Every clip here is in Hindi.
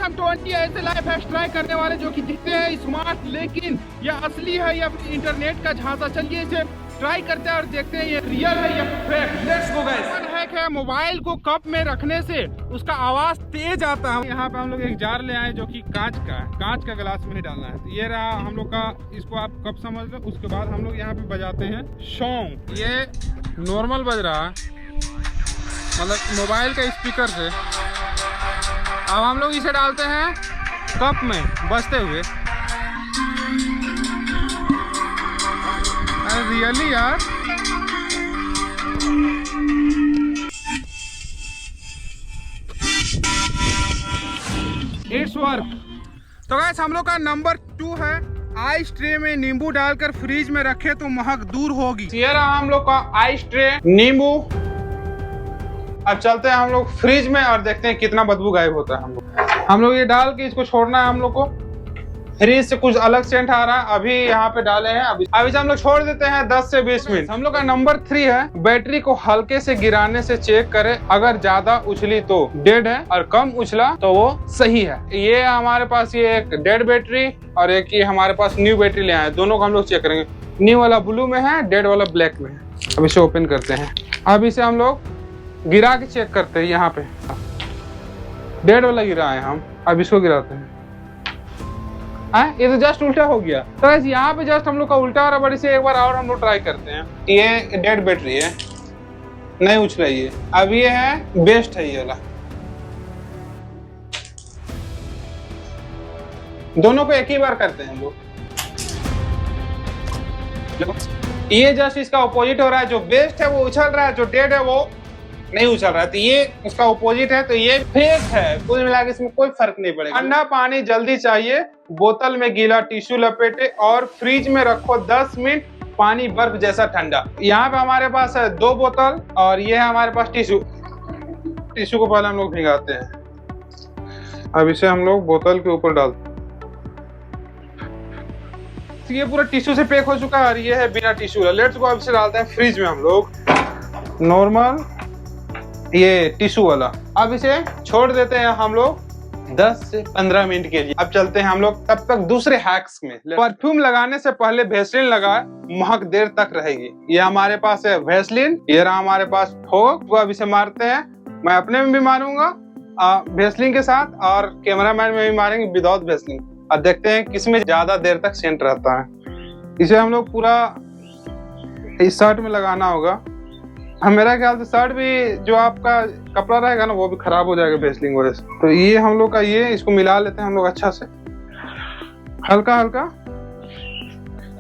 हम 20 ऐसे लाइफ हैक्स ट्राई करने वाले जो कि दिखते हैं स्मार्ट, लेकिन यह असली है या फिर इंटरनेट का झांसा। चलिए इसे ट्राई करते हैं और देखते हैं ये रियल है या fake. Let's go guys. Hack है मोबाइल को कप में रखने से उसका आवाज तेज आता है। यहाँ पे हम लोग एक जार ले आए जो कि कांच का है, कांच का गिलास में ही डालना है। तो ये रहा हम लोग का, इसको आप कप समझ लो। उसके बाद हम लोग यहाँ पे बजाते हैं सॉन्ग। ये नॉर्मल बज रहा है, मतलब मोबाइल का स्पीकर से। अब हम लोग इसे डालते हैं कप में बजते हुए। रियली यार, इट्स वर्क। तो गाइस हम लोग का नंबर 2 है, आइस ट्रे में नींबू डालकर फ्रीज में रखे तो महक दूर होगी। ये रहा हम लोग का आइस ट्रे, नींबू। अब चलते हैं हम लोग फ्रिज में और देखते हैं कितना बदबू गायब होता है। हम लोग ये डाल के इसको छोड़ना है। हम लोग को फ्रिज से कुछ अलग सेंट आ रहा है, अभी यहाँ पे डाले हैं। अभी से हम लोग छोड़ देते हैं 10 से 20 मिनट। हम लोग का नंबर 3 है, बैटरी को हल्के से गिराने से चेक करें। अगर ज्यादा उछली तो डेड है और कम उछला तो वो सही है। ये हमारे पास ये एक डेड बैटरी और एक ये हमारे पास न्यू बैटरी ले आए, दोनों को हम लोग चेक करेंगे। न्यू वाला ब्लू में है, डेड वाला ब्लैक में है। अब इसे ओपन करते हैं। अब इसे हम लोग गिरा के चेक करते हैं। यहाँ पे डेड वाला गिरा है हम, अब इसको गिराते हैं। ये तो जस्ट उल्टा हो गया। तो गाइस यहाँ पे जस्ट हम लोग का उल्टा हो रहा, बड़ी से एक बार और हम लोग ट्राई करते हैं। ये डेड बैटरी है, नहीं उछ रही है। अब ये है बेस्ट है, ये वाला। दोनों को एक ही बार करते हैं हम लोग। ये जस्ट इसका ऑपोजिट हो रहा है। जो बेस्ट है वो उछल रहा है, जो डेड है वो नहीं उछल रहा है। तो ये उसका ऑपोजिट है, तो ये फेक है। कुल मिला के इसमें कोई फर्क नहीं पड़ेगा। ठंडा पानी जल्दी चाहिए, बोतल में गीला टिश्यू लपेटे और फ्रिज में रखो 10 मिनट, पानी बर्फ जैसा ठंडा। यहाँ पे हमारे पास है 2 बोतल और ये है हमारे पास टिश्यू। टिश्यू को पहले हम लोग भिगाते हैं। अब इसे हम लोग बोतल के ऊपर डालते हैं। ये पूरा टिश्यू से पैक हो चुका है और ये है बिना टिश्यू। Let's go. अब इसे डालते हैं फ्रिज में हम लोग, नॉर्मल ये टिश्यू वाला। अब इसे छोड़ देते हैं हम लोग 10 से 15 मिनट के लिए। अब चलते हैं हम लोग तब तक दूसरे हैक्स में। परफ्यूम लगाने से पहले वैसलीन लगाए, महक देर तक रहेगी। ये हमारे पास है वैसलीन, ये रहा हमारे पास फोक। वो अब इसे मारते हैं। मैं अपने में भी मारूंगा वैसलीन के साथ, और कैमरामैन में भी मारेंगे विदाउट वैसलीन। अब देखते हैं किसमें ज्यादा देर तक सेंट रहता है। इसे हम लोग पूरा इस शर्ट में लगाना होगा। मेरा ख्याल से शर्ट भी जो आपका कपड़ा रहेगा ना वो भी खराब हो जाएगा वैसलीन वजह से। तो ये हम लोग का ये इसको मिला लेते हैं हम लोग अच्छा से, हल्का हल्का।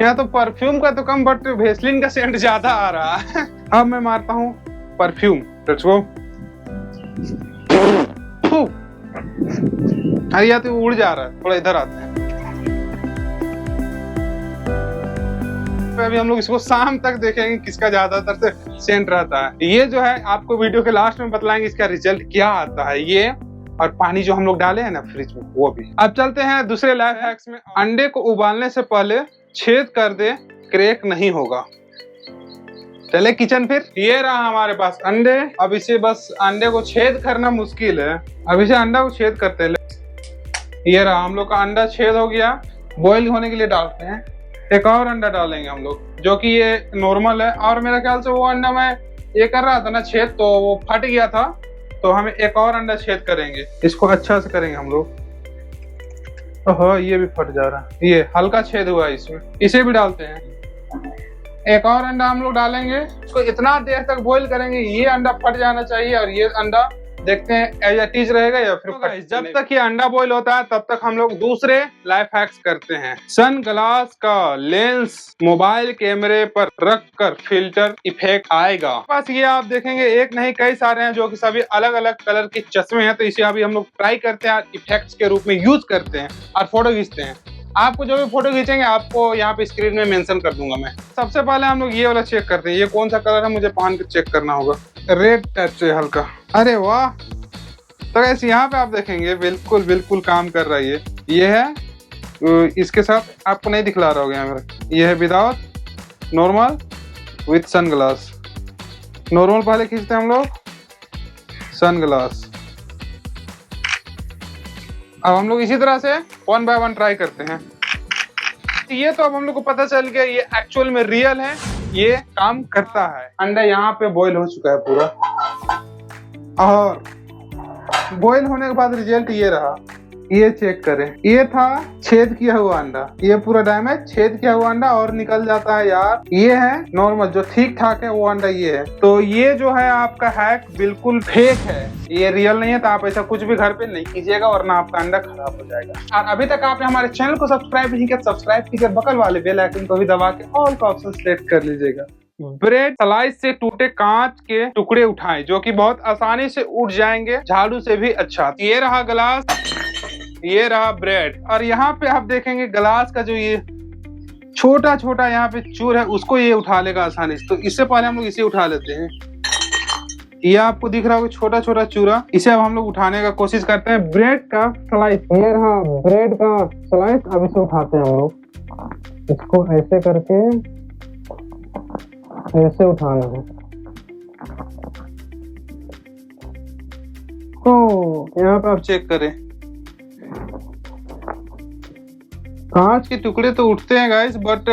यहाँ तो परफ्यूम का तो कम, बट वैसलीन का सेंट ज्यादा आ रहा है। अब मैं मारता हूँ परफ्यूम। Let's go. अरे या तो उड़ जा रहा है, थोड़ा इधर आते हैं। अभी हम लोग इसको शाम तक देखेंगे किसका ज्यादातर से सेंट रहता है। ये जो है आपको वीडियो के लास्ट में बतलाएंगे इसका रिजल्ट क्या आता है। ये और पानी जो हम लोग डाले हैं ना फ्रिज में, वो भी। अब चलते हैं दूसरे लाइफ हैक्स में। अंडे को उबालने से पहले छेद कर दे, क्रैक नहीं होगा। चले किचन फिर। ये रहा हमारे पास अंडे। अब इसे बस अंडे को छेद करना मुश्किल है। अब इसे अंडा को छेद करते हैं। ये रहा हम लोग का अंडा छेद हो गया। बॉईल होने के लिए डालते हैं। एक और अंडा डालेंगे हम लोग, जो कि ये नॉर्मल है। और मेरा ख्याल से वो अंडा मैं ये कर रहा था ना छेद, तो वो फट गया था। तो हमें एक और अंडा छेद करेंगे, इसको अच्छा से करेंगे हम लोग। ओहो, ये भी फट जा रहा है। ये हल्का छेद हुआ है इसमें, इसे भी डालते हैं। एक और अंडा हम लोग डालेंगे। इसको इतना देर तक बॉईल करेंगे, ये अंडा फट जाना चाहिए और ये अंडा देखते हैं एज इट इज रहेगा या फिर जब तक ये अंडा बॉईल होता है तब तक हम लोग दूसरे लाइफ हैक्स करते हैं। सन ग्लास का लेंस मोबाइल कैमरे पर रख कर फिल्टर इफेक्ट आएगा। बस ये आप देखेंगे एक नहीं कई सारे हैं जो कि सभी अलग अलग कलर के चश्मे हैं। तो इसे अभी हम लोग ट्राई करते हैं, इफेक्ट्स के रूप में यूज करते हैं और फोटो खींचते हैं। आपको जो भी फोटो खींचेंगे आपको यहाँ पे स्क्रीन में मेंशन कर दूंगा मैं। सबसे पहले हम लोग ये वाला चेक करते हैं, ये कौन सा कलर है, मुझे पहन के चेक करना होगा। रेड टच है हल्का। अरे वाह। तो ऐसे यहाँ पे आप देखेंगे बिल्कुल बिल्कुल काम कर रहा है। ये है, इसके साथ आपको नहीं दिखला रहा होगा यहाँ मेरा। ये है without, normal, with sun glass. Normal पहले खींचते हैं हम लोग, सन ग्लास। अब हम लोग इसी तरह से 1 बाय 1 ट्राई करते हैं। ये तो अब हम लोग को पता चल गया ये एक्चुअल में रियल है, ये काम करता है। अंडा यहाँ पे बॉईल हो चुका है पूरा, और बॉईल होने के बाद रिजल्ट ये रहा। ये चेक करें, ये था छेद किया हुआ अंडा, ये पूरा डैमेज छेद किया हुआ अंडा और निकल जाता है यार। ये है नॉर्मल जो ठीक ठाक है वो अंडा ये है। तो ये जो है आपका हैक बिल्कुल फेक है, ये रियल नहीं है। तो आप ऐसा कुछ भी घर पे नहीं कीजिएगा वरना आपका अंडा खराब हो जाएगा। और अभी तक आपने हमारे चैनल को सब्सक्राइब नहीं किया, सब्सक्राइब कीजिए, बगल वाले बेल आइकन को भी दबा के ऑल का ऑप्शन सेलेक्ट कर लीजिएगा। ब्रेड स्लाइस से टूटे कांच के टुकड़े उठाएं जो कि बहुत आसानी से उठ जाएंगे, झाड़ू से भी अच्छा। ये रहा गिलास, ये रहा ब्रेड, और यहाँ पे आप देखेंगे गिलास का जो ये छोटा छोटा यहाँ पे चूर है उसको ये उठा लेगा आसानी से। तो इससे पहले हम लोग इसे उठा लेते हैं। ये आपको दिख रहा होगा छोटा छोटा चूरा, इसे अब हम लोग उठाने का कोशिश करते हैं। ब्रेड का स्लाइस, ये रहा ब्रेड का स्लाइस। अब इसे उठाते हैं हम लोग, इसको ऐसे करके ऐसे उठाना है। तो यहाँ पे आप चेक करें, कांच के टुकड़े तो उठते हैं गाइस, बट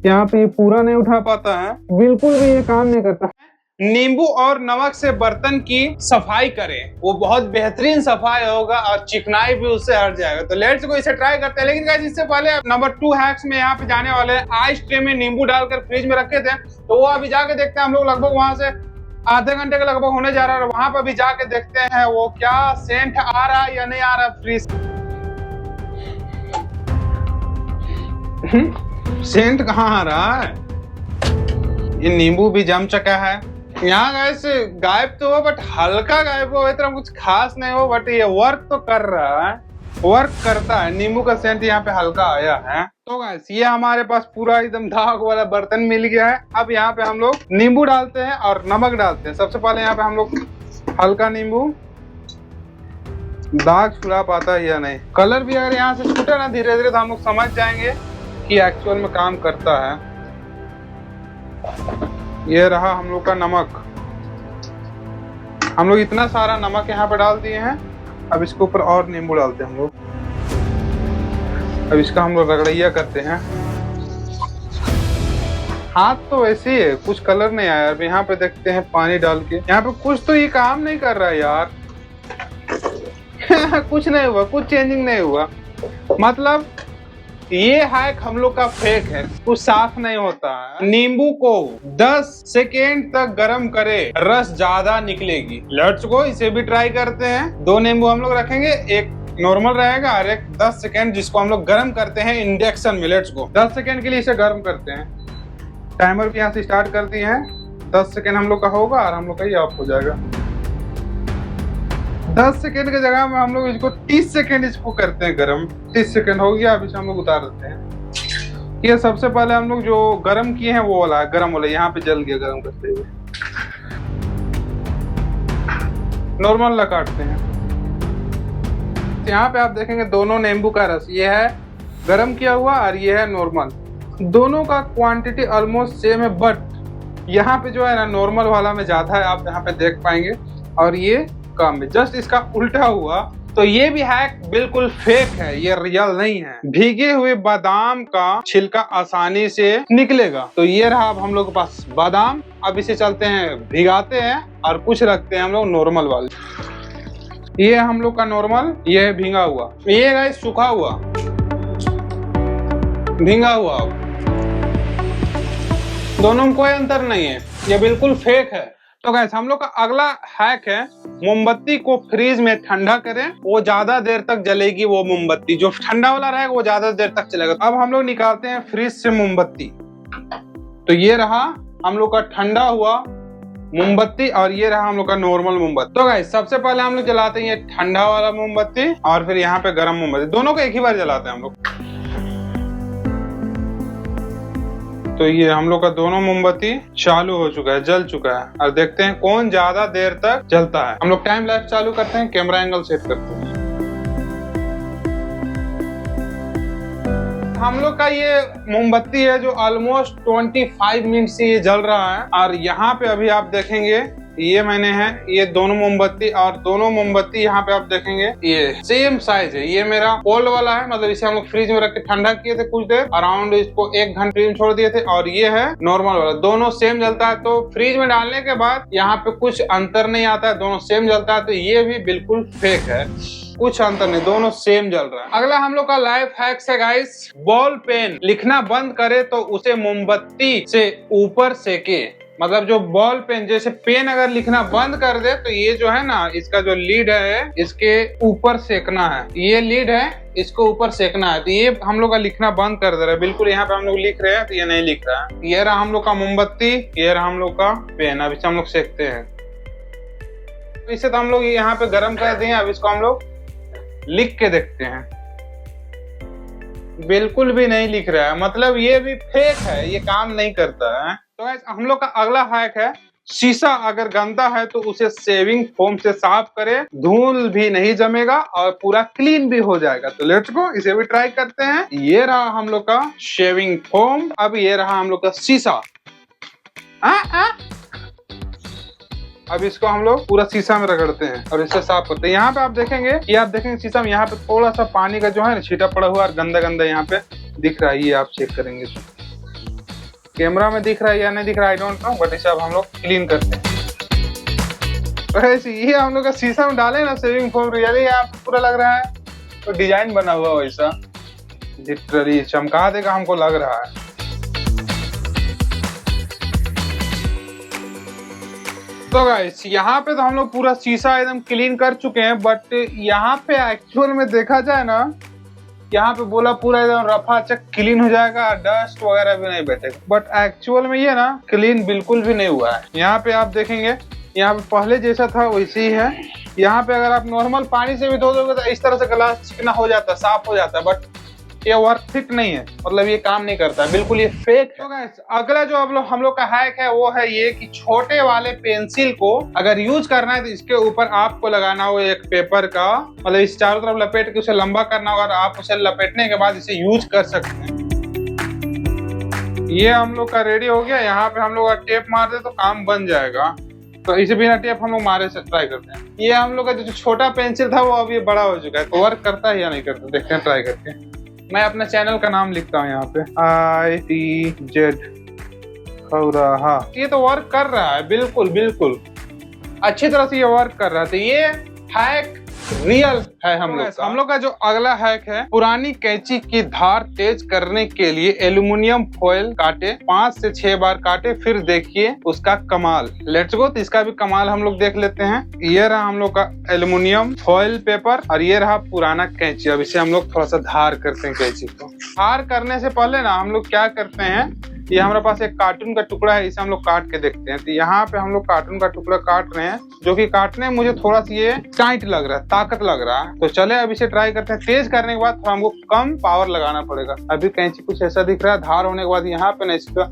यहाँ पे ये पूरा नहीं उठा पाता है, बिल्कुल भी ये काम नहीं करता है। नींबू और नमक से बर्तन की सफाई करें, वो बहुत बेहतरीन सफाई होगा और चिकनाई भी उससे हट जाएगा। तो लेट्स गो इसे ट्राई करते हैं। लेकिन गाइस इससे पहले नंबर 2 हैक्स में यहाँ पे जाने वाले हैं। आइस ट्रे में नींबू डालकर फ्रिज में रखे थे, तो वो अभी जाके देखते हैं हम लोग। लगभग वहां से आधे घंटे के लगभग होने जा रहा है, वहां पर भी जाके देखते हैं वो क्या सेंट आ रहा है या नहीं आ रहा फ्रिज। सेंट कहाँ आ रहा है? ये नींबू भी जम चुका है। यहाँ गाइस गायब तो हो, बट हल्का गायब हो, इतना कुछ खास नहीं हो, बट ये वर्क तो कर रहा है, वर्क करता है। नींबू का सेंट यहाँ पे हल्का आया है। तो गाइस ये हमारे पास पूरा एकदम दाग वाला बर्तन मिल गया है। अब यहाँ पे हम लोग नींबू डालते हैं और नमक डालते हैं। सबसे पहले यहाँ पे हम लोग हल्का नींबू, दाग छुड़ा पाता है या नहीं। कलर भी अगर यहाँ से छूटे ना धीरे धीरे, तो हम लोग समझ जाएंगे कि एक्चुअल में काम करता है। ये रहा हम लोग का नमक। हम लोग इतना सारा नमक यहाँ पे डाल दिए हैं। अब इसके ऊपर और नींबू डालते हैं हम लोग। अब इसका हम लोग रगड़िया करते हैं। हाथ तो ऐसे ही है, कुछ कलर नहीं आया। अब यहाँ पे देखते हैं पानी डाल के, यहाँ पे कुछ तो ये काम नहीं कर रहा है यार। कुछ नहीं हुआ, कुछ चेंजिंग नहीं हुआ। मतलब ये हैक हम लोग का फेक है, कुछ साफ नहीं होता है। नींबू को 10 सेकेंड तक गर्म करे, रस ज्यादा निकलेगी। लेट्स गो इसे भी ट्राई करते हैं। 2 नींबू हम लोग रखेंगे, एक नॉर्मल रहेगा और एक 10 सेकेंड जिसको हम लोग गर्म करते हैं इंडक्शन में। लेट्स गो 10 सेकेंड के लिए इसे गर्म करते हैं। टाइमर भी यहाँ से स्टार्ट कर दिए हैं। 10 सेकेंड हम लोग का होगा और हम लोग का ये ऑफ हो जाएगा। 10 सेकेंड की जगह में हम लोग इसको 30 सेकेंड इसको करते हैं गरम। 30 सेकेंड हो गया, अब इसे हम लोग उतार देते हैं। ये सबसे पहले हम लोग जो गरम किए हैं वो वाला गरम वाला यहाँ पे जल गया गरम करते हुए। नॉर्मल ला काटते हैं। यहाँ पे आप देखेंगे दोनों नींबू का रस, ये है गरम किया हुआ और ये है नॉर्मल। दोनों का क्वांटिटी ऑलमोस्ट सेम है, बट यहाँ पे जो है ना नॉर्मल वाला में ज्यादा है, आप यहाँ पे देख पाएंगे, और ये कम में। जस्ट इसका उल्टा हुआ। तो ये भी हैक बिल्कुल फेक है, ये रियल नहीं है। भीगे हुए बादाम का छिलका आसानी से निकलेगा। तो ये रहा अब हम लोग के पास बादाम। अब इसे चलते हैं भिगाते हैं और कुछ रखते हैं हम लोग नॉर्मल वाले। ये हम लोग का नॉर्मल, ये है भीगा हुआ, ये गाइस सूखा हुआ, भीगा हुआ। दोनों में कोई अंतर नहीं है, ये बिल्कुल फेक है। तो गाइस हम लोग का अगला हैक है, मोमबत्ती को फ्रीज में ठंडा करें, वो ज्यादा देर तक जलेगी। वो मोमबत्ती जो ठंडा वाला रहेगा वो ज्यादा देर तक चलेगा। अब हम लोग निकालते हैं फ्रीज से मोमबत्ती। तो ये रहा हम लोग का ठंडा हुआ मोमबत्ती और ये रहा हम लोग का नॉर्मल मोमबत्ती। तो गाइस सबसे पहले हम लोग जलाते हैं ये ठंडा वाला मोमबत्ती और फिर यहाँ पे गर्म मोमबत्ती, दोनों को एक ही बार जलाते हैं हम लोग। तो ये हम लोग का दोनों मोमबत्ती चालू हो चुका है, जल चुका है। और देखते हैं कौन ज्यादा देर तक जलता है। हम लोग टाइम लैप्स चालू करते हैं, कैमरा एंगल सेट करते हैं। हम लोग का ये मोमबत्ती है जो ऑलमोस्ट 25 मिनट से ये जल रहा है। और यहाँ पे अभी आप देखेंगे ये मैंने है, ये दोनों मोमबत्ती, और दोनों मोमबत्ती यहाँ पे आप देखेंगे ये सेम साइज है। ये मेरा कोल्ड वाला है, मतलब इसे हम लोग फ्रिज में रख के ठंडा किए थे कुछ देर, अराउंड इसको 1 घंटे में छोड़ दिए थे। और ये है नॉर्मल वाला, दोनों सेम जलता है। तो फ्रिज में डालने के बाद यहाँ पे कुछ अंतर नहीं आता है, दोनों सेम जलता है। तो ये भी बिल्कुल फेक है, कुछ अंतर नहीं, दोनों सेम जल रहा है। अगला हम लोग का लाइफ हैक्स है गाइस, बॉल पेन लिखना बंद करे तो उसे मोमबत्ती से ऊपर सेके। मतलब जो बॉल पेन, जैसे पेन अगर लिखना बंद कर दे तो ये जो है ना, इसका जो लीड है इसके ऊपर सेकना है। ये लीड है, इसको ऊपर सेकना है। तो ये हम लोग का लिखना बंद कर दे रहा है बिल्कुल। यहाँ पे हम लोग लिख रहे हैं तो ये नहीं लिख रहा है। ये रहा हम लोग का मोमबत्ती, ये रहा हम लोग का पेन। अब इसे हम लोग सेकते हैं। इसे तो हम लोग यहाँ पे गर्म कर दिए, अब इसको हम लोग लिख के देखते हैं। बिल्कुल भी नहीं लिख रहा है, मतलब ये भी फेक है, ये काम नहीं करता है। तो गाइस हम लोग का अगला हैक है, शीशा अगर गंदा है तो उसे शेविंग फोम से साफ करें, धूल भी नहीं जमेगा और पूरा क्लीन भी हो जाएगा। तो लेट्स गो, इसे भी ट्राई करते हैं। ये रहा हम लोग का शेविंग फोम, अब ये रहा हम लोग का शीशा। अब इसको हम लोग पूरा शीशा में रगड़ते हैं और इसे साफ करते हैं। यहाँ पे आप देखेंगे कि आप देखेंगे शीशा में यहाँ पे थोड़ा सा पानी का जो है ना छींटा पड़ा हुआ और गंदा गंदा यहाँ पे दिख रहा है। ये आप चेक करेंगे तो कैमरा में दिख रहा है या नहीं दिख रहा है, आई डोंट नो, बट इसे अब हम लोग क्लीन करते हैं। तो ऐसे ये हम लोग का शीशा में डाले ना शेविंग फोम, रियली आप पूरा लग रहा है तो डिजाइन बना हुआ वैसा, लिटरली चमका देगा हमको लग रहा है। तो गाइस यहाँ पे तो हम लोग पूरा शीशा एकदम क्लीन कर चुके हैं, बट यहाँ पे एक्चुअल में देखा जाए ना, यहाँ पे बोला पूरा एकदम रफाचक क्लीन हो जाएगा, डस्ट वगैरह भी नहीं बैठेगा, बट एक्चुअल में ये ना क्लीन बिल्कुल भी नहीं हुआ है। यहाँ पे आप देखेंगे, यहाँ पे पहले जैसा था वैसे ही है। यहाँ पे अगर आप नॉर्मल पानी से भी धो दोगे तो इस तरह से ग्लास चिकना हो जाता है, साफ हो जाता है, बट ये वर्थ इट नहीं है, मतलब ये काम नहीं करता है, बिल्कुल ये फेक है। तो गाइस अगला जो हम लोग का हैक है वो है ये कि छोटे वाले पेंसिल को अगर यूज करना है तो इसके ऊपर आपको लगाना हो एक पेपर का, मतलब इस चारों तरफ लपेट के उसे लंबा करना होगा और आप उसे लपेटने के बाद इसे यूज कर सकते हैं। ये हम लोग का रेडी हो गया। यहाँ पे हम लोग टेप मार दे तो काम बन जाएगा। तो इसे बिना टेप हम लोग मारे से ट्राई करते हैं। ये हम लोग का जो छोटा पेंसिल था वो अब ये बड़ा हो चुका है, तो वर्क करता है या नहीं करता देखते हैं ट्राई करके। मैं अपने चैनल का नाम लिखता हूँ यहाँ पे, ITZ खौराहा। ये तो वर्क कर रहा है, बिल्कुल बिल्कुल अच्छी तरह से ये वर्क कर रहा है। तो ये हैक रियल है हम लोग का जो अगला हैक है, पुरानी कैंची की धार तेज करने के लिए एल्युमिनियम फॉयल काटे, 5 से 6 बार काटे, फिर देखिए उसका कमाल। लेट्स गो, तो इसका भी कमाल हम लोग देख लेते हैं। ये रहा हम लोग का एल्युमिनियम फॉयल पेपर और ये रहा पुराना कैंची। अब इसे हम लोग थोड़ा सा धार करते हैं कैंची को। धार करने से पहले ना हम लोग क्या करते हैं, ये हमारे पास एक कार्टून का टुकड़ा है, इसे हम लोग काट के देखते हैं। तो यहाँ पे हम लोग कार्टून का टुकड़ा काट रहे हैं, जो कि काटने में मुझे थोड़ा सा ये टाइट लग रहा है, ताकत लग रहा है। तो चले अब इसे ट्राई करते हैं। तेज करने के बाद थोड़ा हमको कम पावर लगाना पड़ेगा। अभी कैंची कुछ ऐसा दिख रहा है, धार होने के बाद यहाँ पे ना इसका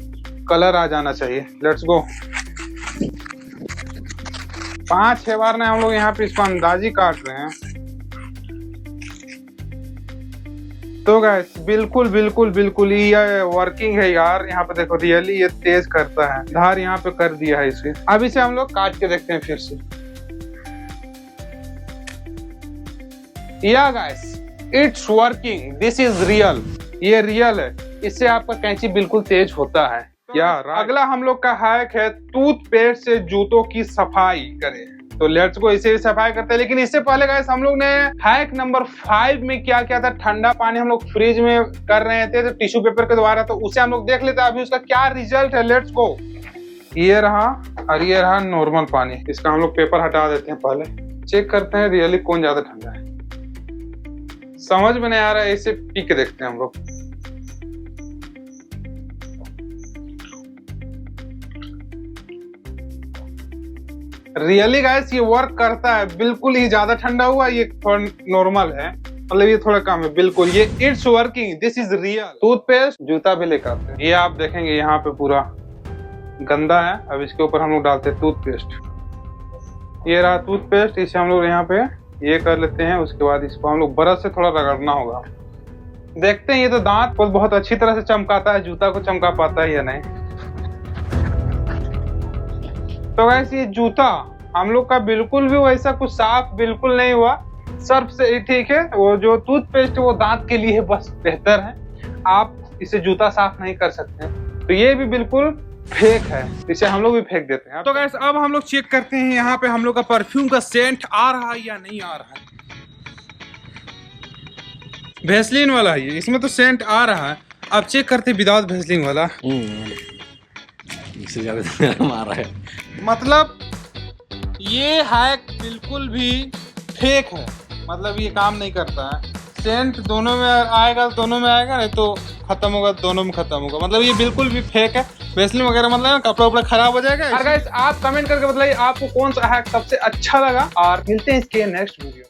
कलर आ जाना चाहिए। Let's go. 5-6 बार ना हम लोग यहाँ पे इसको अंदाजी काट रहे हैं। तो गाइस बिल्कुल बिल्कुल बिल्कुल ये वर्किंग है यार। यहाँ पे देखो रियली ये तेज करता है, धार यहाँ पे कर दिया है इसे। अब इसे हम लोग काट के देखते हैं फिर से। या guys it's working, this is real, ये रियल है। इससे आपका कैंची बिल्कुल तेज होता है यार। अगला हम लोग का हैक है टूथपेस्ट से जूतों की सफाई करें। तो लेट्स गो, इसे भी सफाई करते हैं। लेकिन इससे पहले गाइस हम लोग ने हैक नंबर 5 में क्या किया था, ठंडा पानी हम लोग फ्रिज में कर रहे थे तो टिश्यू पेपर के द्वारा, तो उसे हम लोग देख लेते हैं अभी उसका क्या रिजल्ट है। Let's go. ये रहा और ये रहा नॉर्मल पानी। इसका हम लोग पेपर हटा देते हैं, पहले चेक करते हैं रियली कौन ज्यादा ठंडा है। समझ में नहीं आ रहा है, इसे पी के देखते हैं हम लोग। रियली गाइस ये वर्क करता है, बिल्कुल ही ज्यादा ठंडा हुआ, ये थोड़ा नॉर्मल है, मतलब ये थोड़ा कम है। बिल्कुल ये it's working, this is real. Toothpaste जूता भी लेकर आते हैं। ये आप देखेंगे यहाँ पे पूरा गंदा है। अब इसके ऊपर हम लोग डालते हैं टूथपेस्ट। ये रहा टूथपेस्ट, इसे हम लोग यहाँ पे ये कर लेते हैं। उसके बाद इसको हम लोग ब्रश से थोड़ा रगड़ना होगा। देखते हैं ये तो दांत को बहुत अच्छी तरह से चमकाता है, जूता को चमका पाता है या नहीं। तो वैसे ये जूता हम लोग का बिल्कुल भी वैसा कुछ साफ बिल्कुल नहीं हुआ, सर्फ से ही ठीक है। वो जो टूथपेस्ट वो दांत के लिए बस बेहतर है, आप इसे जूता साफ नहीं कर सकते। तो ये भी बिल्कुल फेक है, इसे हम लोग भी फेंक देते हैं। तो गाइस अब हम लोग चेक करते हैं यहाँ पे हम लोग का परफ्यूम का सेंट आ रहा है या नहीं आ रहा है। वैसलीन वाला है ये, इसमें तो सेंट आ रहा है। अब चेक करते हैं विदाउट वैसलीन वाला। इससे ज्यादा आ रहा है, मतलब ये हैक बिल्कुल भी फेक है, मतलब ये काम नहीं करता है। सेंट दोनों में आएगा, दोनों में आएगा, नहीं तो खत्म होगा, दोनों में खत्म होगा। मतलब ये बिल्कुल भी फेक है। वैसलीन वगैरह मतलब कपड़ा उपड़ा खराब हो जाएगा। और गाइस आप कमेंट करके बताइए आपको कौन सा हैक सबसे अच्छा लगा, और मिलते हैं इसके नेक्स्ट वीडियो।